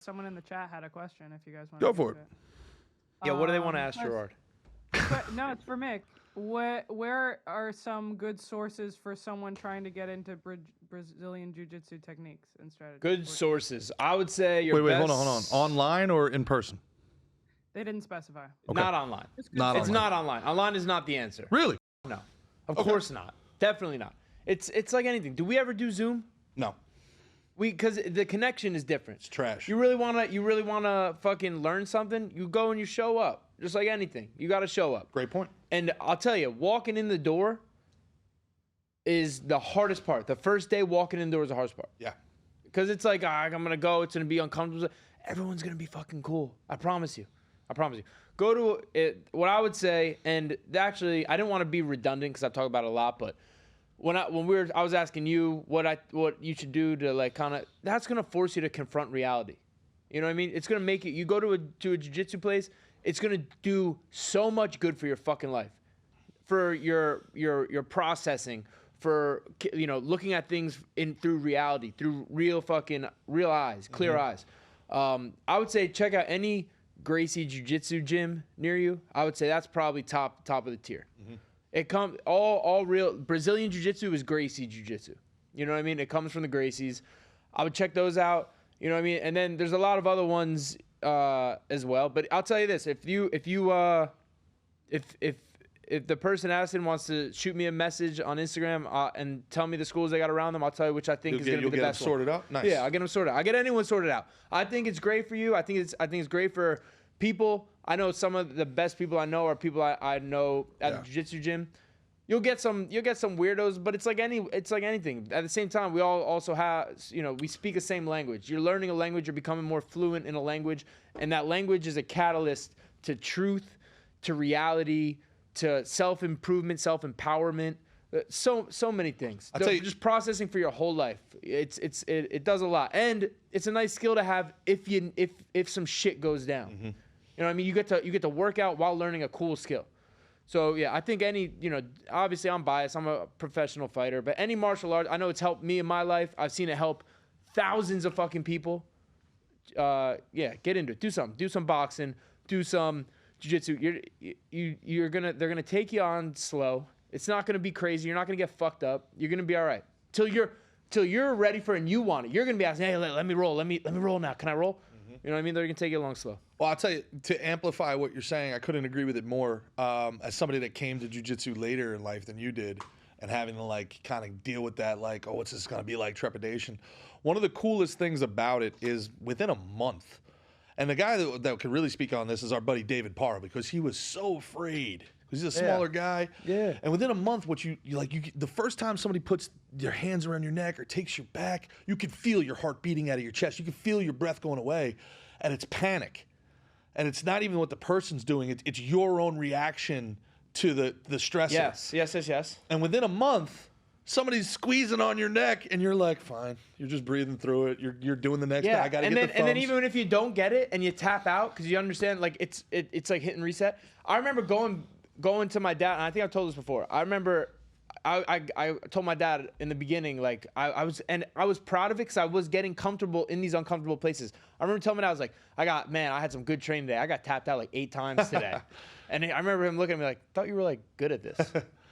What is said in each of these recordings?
Someone in the chat had a question. If you guys want Go to for it. Yeah, what do they want to ask Gerard? No, it's for Mick. Where are some good sources for someone trying to get into Brazilian Jiu-Jitsu techniques and strategies? Good sources. I would say your Wait, best... hold on. Online or in person? They didn't specify. Okay. Not online. It's Not It's online. not online. Online is not the answer. Really? No. Of course not. Definitely not. It's like anything. Do we ever do Zoom? No. Because the connection is different. It's trash. You really wanna fucking learn something? You go and you show up. Just like anything. You gotta show up. Great point. And I'll tell you, walking in the door is the hardest part. The first day walking in the door is the hardest part. Yeah. Because it's like, I'm gonna go, it's gonna be uncomfortable. Everyone's gonna be fucking cool. I promise you. I promise you. Go to it. What I would say, and actually, I didn't want to be redundant because I've talked about it a lot, but I was asking you what you should do to like kind of, that's gonna force you to confront reality. You know what I mean? It's gonna make it. You go to a jiu-jitsu place, it's gonna do so much good for your fucking life, for your processing, for looking at things through reality, through real eyes, clear eyes. I would say check out any Gracie Jiu-Jitsu gym near you. I would say that's probably top of the tier. It comes all real Brazilian Jiu-Jitsu is Gracie Jiu-Jitsu. You know what I mean? It comes from the Gracies. I would check those out. You know what I mean? And then there's a lot of other ones as well. But I'll tell you this: if the person asking wants to shoot me a message on Instagram and tell me the schools they got around them, I'll tell you which I think is going to be the best. You'll get them sorted out. Nice. Yeah, I'll get them sorted out. I get anyone sorted out. I think it's great for you. I think it's great for people. I know some of the best people I know are people I know at the jiu-jitsu gym. You'll get some weirdos, but it's like anything. At the same time, we all also have, we speak the same language. You're learning a language, you're becoming more fluent in a language, and that language is a catalyst to truth, to reality, to self-improvement, self-empowerment. So many things. I'll tell you, just processing for your whole life. It does a lot, and it's a nice skill to have if some shit goes down. You know what I mean? You get to work out while learning a cool skill. So yeah, I think obviously I'm biased. I'm a professional fighter, but any martial art, I know it's helped me in my life. I've seen it help thousands of fucking people. Get into it. Do something. Do some boxing. Do some jiu-jitsu. They're gonna take you on slow. It's not gonna be crazy. You're not gonna get fucked up. You're gonna be all right till you're ready for it and you want it. You're gonna be asking, hey, let me roll. Let me roll now. Can I roll? You know what I mean? They're gonna take you along slow. Well, I'll tell you, to amplify what you're saying, I couldn't agree with it more. As somebody that came to jiu-jitsu later in life than you did, and having to like kind of deal with that, like, oh, what's this gonna be like, trepidation. One of the coolest things about it is within a month, and the guy that could really speak on this is our buddy David Parr, because he was so afraid. He's a smaller guy. Yeah. And within a month, the first time somebody puts their hands around your neck or takes your back, you can feel your heart beating out of your chest. You can feel your breath going away, and it's panic. And it's not even what the person's doing. It's your own reaction to the stressor. Yes. And within a month, somebody's squeezing on your neck, and you're like, fine. You're just breathing through it. You're doing the next thing. I got to get the thumbs. And then even if you don't get it and you tap out because you understand, like it's like hitting reset. I remember going to my dad, and I think I've told this before. I remember I told my dad in the beginning, like I was proud of it because I was getting comfortable in these uncomfortable places. I remember telling my dad, I was like, I had some good training today. I got tapped out like 8 times today. And I remember him looking at me like, thought you were like good at this.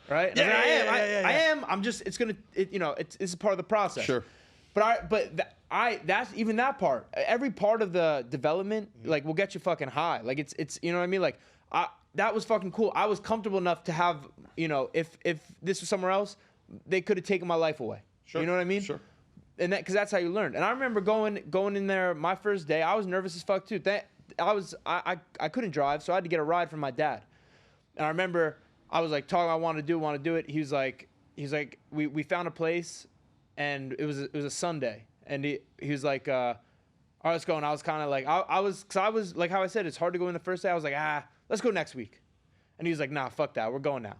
Right? And I am. I'm just, it's part of the process. Sure. That's even that part. Every part of the development, like, will get you fucking high. Like it's you know what I mean? Like that was fucking cool. I was comfortable enough to have, if this was somewhere else, they could have taken my life away. Sure. You know what I mean? Sure. And because that's how you learn. And I remember going in there my first day. I was nervous as fuck too. I couldn't drive, so I had to get a ride from my dad. And I remember I was like talking, I want to do it. He was like, we found a place, and it was a Sunday, and he was like, all right, let's go. And I was kind of like, I was like how I said, it's hard to go in the first day. I was like, let's go next week. And he was like, nah, fuck that. We're going now.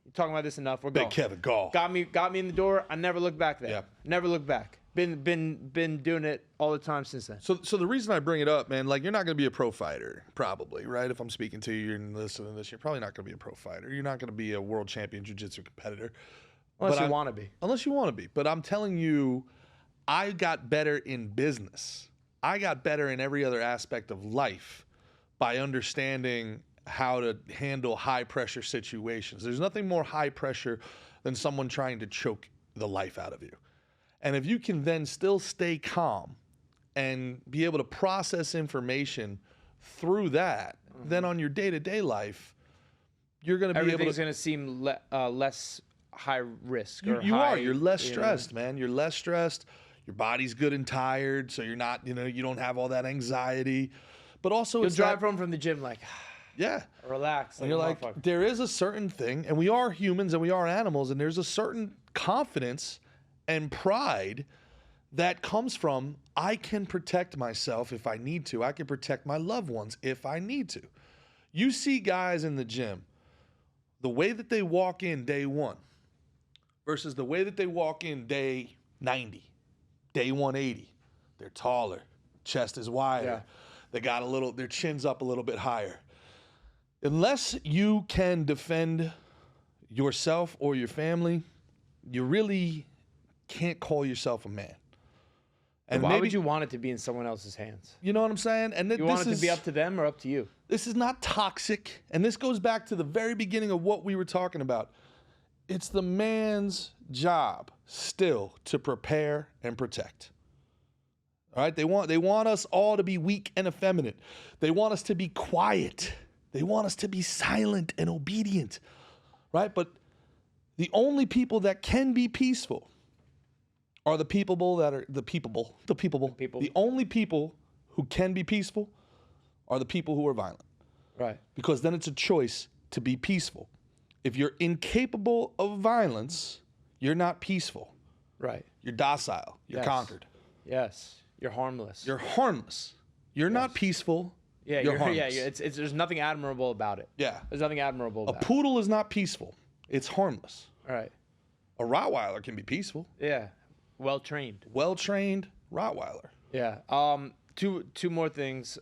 You're talking about this enough. We're going. Big Kevin Gall. Got me in the door. I never looked back there. Yeah. Never looked back. Been doing it all the time since then. So the reason I bring it up, man, like, you're not going to be a pro fighter, probably, right? If I'm speaking to you and listening to this, you're probably not going to be a pro fighter. You're not going to be a world champion jiu-jitsu competitor. Unless you want to be. Unless you want to be. But I'm telling you, I got better in business. I got better in every other aspect of life by understanding how to handle high pressure situations. There's nothing more high pressure than someone trying to choke the life out of you. And if you can then still stay calm and be able to process information through that, then on your day-to-day life, you're going to be able to... Everything's going to seem less high risk. You are. You're less stressed, man. You're less stressed. Your body's good and tired, so you're not, you don't have all that anxiety. But also, you'll drive home from the gym like, yeah, relax. And you're like, there is a certain thing, and we are humans and we are animals, and there's a certain confidence and pride that comes from, I can protect myself if I need to. I can protect my loved ones if I need to. You see guys in the gym, the way that they walk in day 1 versus the way that they walk in day 90, day 180. They're taller, chest is wider. Yeah. They got their chin's up a little bit higher. Unless you can defend yourself or your family, you really can't call yourself a man. And why would you want it to be in someone else's hands? You know what I'm saying? And you want it to be up to them or up to you? This is not toxic. And this goes back to the very beginning of what we were talking about. It's the man's job still to prepare and protect. All right? They want us all to be weak and effeminate. They want us to be quiet. They want us to be silent and obedient. Right? But the only people that can be peaceful are the peaceable that are the peaceable. The only people who can be peaceful are the people who are violent. Right. Because then it's a choice to be peaceful. If you're incapable of violence, you're not peaceful. Right. You're docile. You're conquered. Yes. You're harmless. You're harmless. You're not peaceful. Yeah. You're harmless. Yeah. There's nothing admirable about it. Yeah. There's nothing admirable about it. A poodle is not peaceful. It's harmless. All right. A Rottweiler can be peaceful. Yeah. Well trained. Well trained Rottweiler. Yeah. Two more things.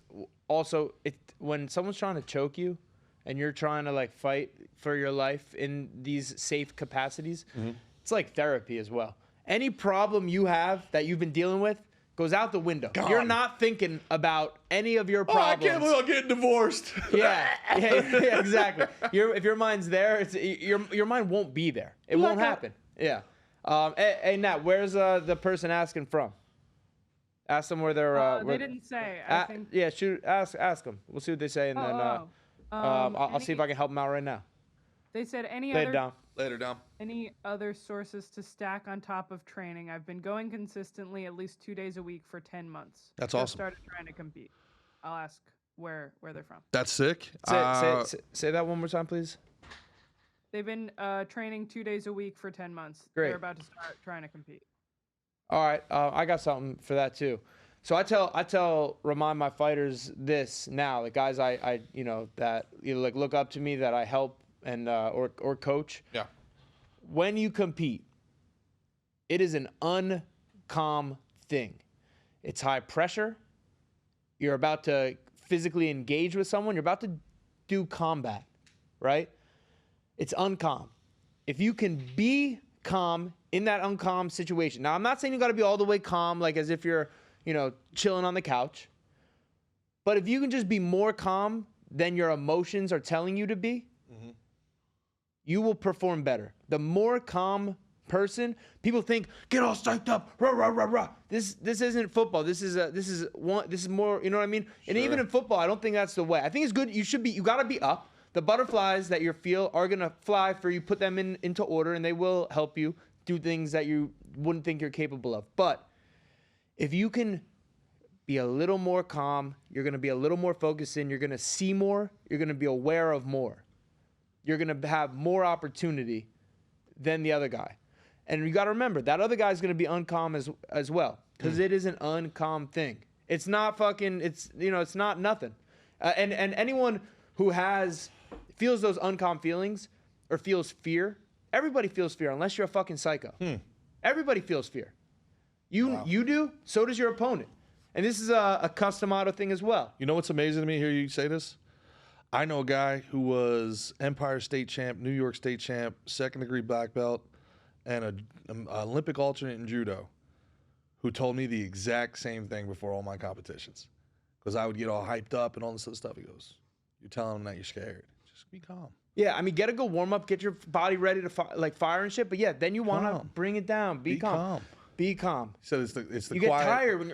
Also, when someone's trying to choke you, and you're trying to like fight for your life in these safe capacities, it's like therapy as well. Any problem you have that you've been dealing with goes out the window. Gone. You're not thinking about any of your problems. Oh, I can't believe I'm getting divorced. Yeah, exactly. If your mind's there, your mind won't be there. It won't happen. Yeah. Hey, Nat, where's the person asking from? Ask them where they're. They didn't say. I think. Yeah, shoot. Ask them. We'll see what they say, and then I'll see if I can help them out right now. They said Later, Dom. Any other sources to stack on top of training? I've been going consistently at least 2 days a week for 10 months. That's Just awesome. Started trying to compete. I'll ask where they're from. That's sick. Say that one more time, please. They've been training 2 days a week for 10 months. Great. They're about to start trying to compete. All right, I got something for that too. So I remind my fighters this now, the guys I that like look up to me, that I help and or coach. Yeah. When you compete, it is an uncalm thing. It's high pressure. You're about to physically engage with someone. You're about to do combat, right? It's uncalm. If you can be calm in that uncalm situation. Now, I'm not saying you got to be all the way calm, like as if you're, chilling on the couch. But if you can just be more calm than your emotions are telling you to be, you will perform better. The more calm person, people think, get all psyched up, rah, rah, rah, rah. This isn't football. This is more, you know what I mean? And even in football, I don't think that's the way. I think it's good. You got to be up. The butterflies that you feel are going to fly for you. Put them into order, and they will help you do things that you wouldn't think you're capable of. But if you can be a little more calm, you're going to be a little more focused in, you're going to see more, you're going to be aware of more. You're going to have more opportunity than the other guy. And you got to remember, that other guy is going to be uncalm as well, because it is an uncalm thing. It's not it's not nothing. And anyone who feels those uncalm feelings or feels fear, everybody feels fear unless you're a fucking psycho. Everybody feels fear. You do, so does your opponent. And this is a custom auto thing as well. You know what's amazing to me, hear you say this? I know a guy who was Empire State champ, New York State champ, second degree black belt, and an Olympic alternate in judo, who told me the exact same thing before all my competitions. Because I would get all hyped up and all this other stuff. He goes, you're telling them that you're scared. Just be calm. Yeah, I mean, get a good warm up, get your body ready to fire and shit. But yeah, then you want to bring it down. Be calm. Be calm. So it's the you quiet. Get tired when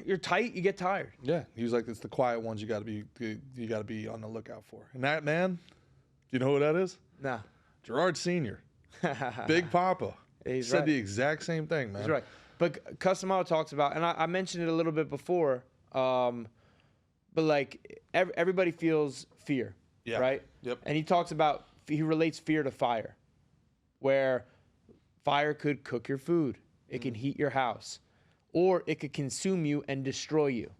you're tight. You get tired. Yeah, he was like, it's the quiet ones you got to be on the lookout for. And that man, do you know who that is? Nah. Gerard Senior, Big Papa. He's said right. the exact same thing, man. He's right. But Custom Auto talks about, and I mentioned it a little bit before. But like everybody feels fear, right? Yep. And he talks about, he relates fear to fire, where fire could cook your food, it can heat your house, or it could consume you and destroy you.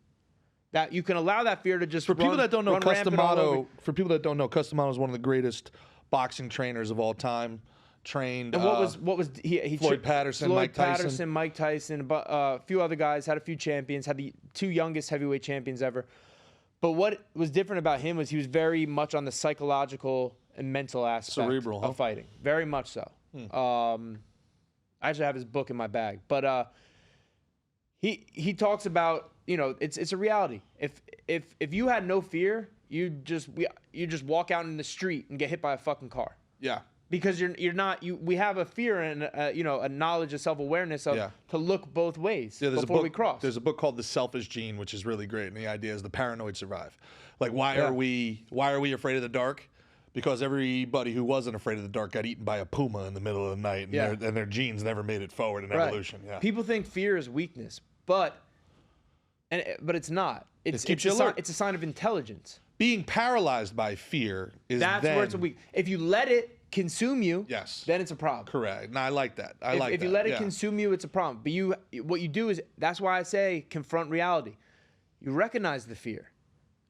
That you can allow that fear to just people that don't know, Custom Auto. For people that don't know, Custom Auto is one of the greatest boxing trainers of all time. Trained. And what was he? Floyd Patterson, Mike Tyson. Mike Tyson, but a few other guys, had a few champions, had the 2 youngest heavyweight champions ever. But what was different about him was he was very much on the psychological and mental aspect Cerebral, of fighting. Very much so. I actually have his book in my bag. But he talks about, it's a reality. If you had no fear, you just walk out in the street and get hit by a fucking car. Yeah. Because we have a fear and a knowledge, a self-awareness of to look both ways before we cross. There's a book called The Selfish Gene, which is really great, and the idea is the paranoid survive. Like, why are we afraid of the dark? Because everybody who wasn't afraid of the dark got eaten by a puma in the middle of the night, and their genes never made it forward in evolution. Yeah. People think fear is weakness, but it's not. It's a sign of intelligence. Being paralyzed by fear is where it's a weak. If you let it consume you, then it's a problem. Correct. And I like that. If you let it consume you, it's a problem. But what you do is, that's why I say confront reality. You recognize the fear.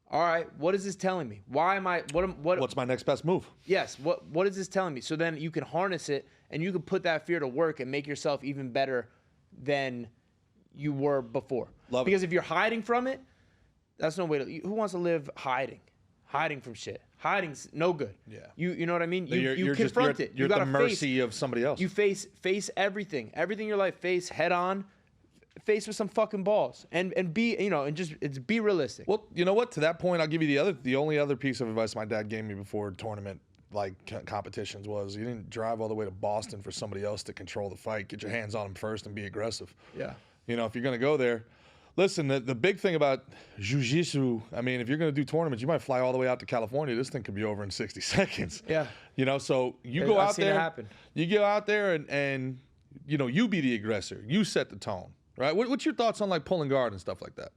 All right, what is this telling me? Why am I? What's my next best move? Yes. What is this telling me? So then you can harness it and you can put that fear to work and make yourself even better than you were before. Because if you're hiding from it, that's no way to. Who wants to live hiding from shit? Hiding's no good. Yeah. You know what I mean? You confront it. You're at the mercy of somebody else. You face everything. Everything in your life, face head on. Face with some fucking balls. And be, be realistic. Well, you know what? To that point, I'll give you the only other piece of advice my dad gave me before tournament competitions was, you didn't drive all the way to Boston for somebody else to control the fight. Get your hands on them first and be aggressive. Yeah. If you're going to go there. Listen, the big thing about jiu-jitsu, I mean, if you're going to do tournaments, you might fly all the way out to California. This thing could be over in 60 seconds. Yeah. So you go out there. You go out there and you be the aggressor. You set the tone, right? What's your thoughts on like pulling guard and stuff like that?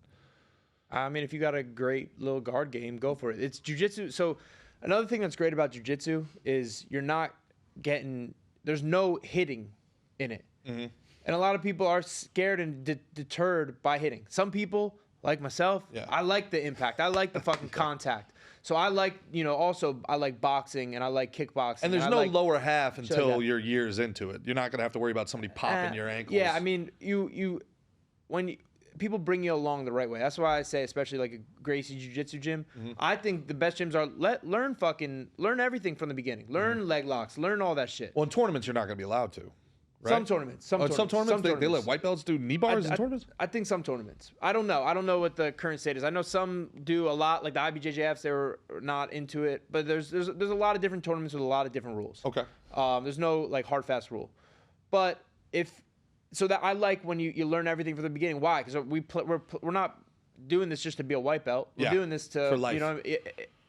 I mean, if you got a great little guard game, go for it. It's jiu-jitsu. So another thing that's great about jiu-jitsu is there's no hitting in it. Mm-hmm. And a lot of people are scared and deterred by hitting. Some people, like myself, I like the impact. I like the fucking contact. So I like, I like boxing and I like kickboxing. And there's no lower half until you're years into it. You're not going to have to worry about somebody popping your ankles. Yeah, I mean, people bring you along the right way. That's why I say, especially like a Gracie Jiu-Jitsu gym, I think the best gyms are learn everything from the beginning. Learn leg locks, learn all that shit. Well, in tournaments, you're not going to be allowed to. Right? Some tournaments. Some tournaments, they let white belts do knee bars in tournaments? I think some tournaments. I don't know. I don't know what the current state is. I know some do a lot, like the IBJJFs, they were not into it. But there's a lot of different tournaments with a lot of different rules. Okay. There's no like hard, fast rule. But that I like when you learn everything from the beginning. Why? Because we're not doing this just to be a white belt. We're doing this to, for life.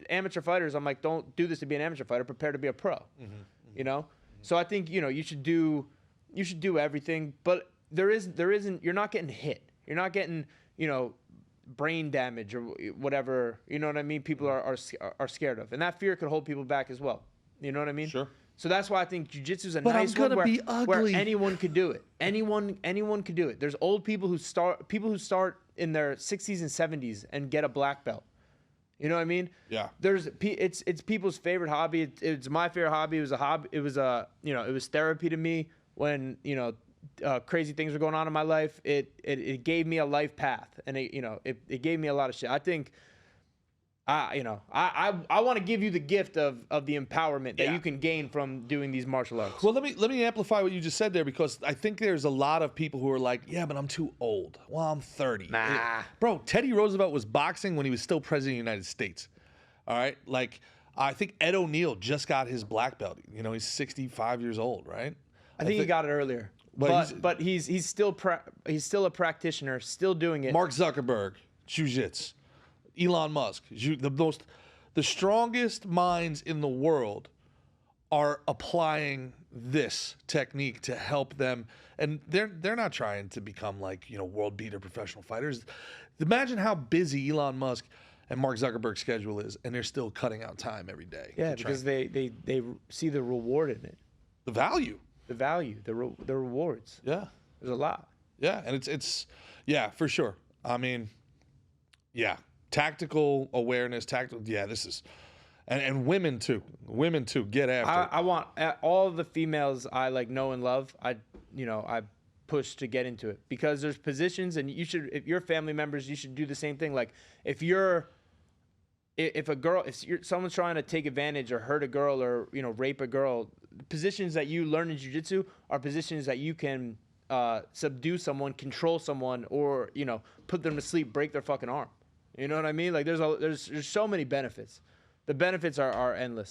Amateur fighters, I'm like, don't do this to be an amateur fighter. Prepare to be a pro. So I think, you should do everything, but there isn't. You're not getting hit. You're not getting, brain damage or whatever. You know what I mean? People are scared of, and that fear could hold people back as well. You know what I mean? Sure. So that's why I think jiu-jitsu is a nice one where anyone could do it. Anyone could do it. There's old people who start in their 60s and 70s and get a black belt. You know what I mean? Yeah. It's people's favorite hobby. It's my favorite hobby. It was a hobby. It was therapy to me. When crazy things were going on in my life, it gave me a life path, and it gave me a lot of shit. I think I want to give you the gift of the empowerment that Yeah. you can gain from doing these martial arts. Well, let me amplify what you just said there, because I think there's a lot of people who are like, yeah, but I'm too old. Well, I'm 30. Nah. Bro, Teddy Roosevelt was boxing when he was still president of the United States. All right? Like, I think Ed O'Neill just got his black belt. You know, he's 65 years old, right? I think he got it earlier. But he's still a practitioner, still doing it. Mark Zuckerberg, jiu-jitsu. Elon Musk, the strongest minds in the world are applying this technique to help them, and they're not trying to become like, you know, world beater professional fighters. Imagine how busy Elon Musk and Mark Zuckerberg's schedule is, and they're still cutting out time every day. Yeah, because they see the reward in it, The value. the rewards. Yeah, There's a lot. yeah, and it's yeah, for sure. I mean, yeah. Tactical awareness, this is, and women too, get after it. I want all the females I like know and love. I push to get into it, because there's positions, and you should, if you're family members, you should do the same thing. Like if someone's trying to take advantage or hurt a girl or rape a girl, positions that you learn in jiu-jitsu are positions that you can subdue someone, control someone, or put them to sleep, break their fucking arm. You know what I mean? Like there's so many benefits. The benefits are endless.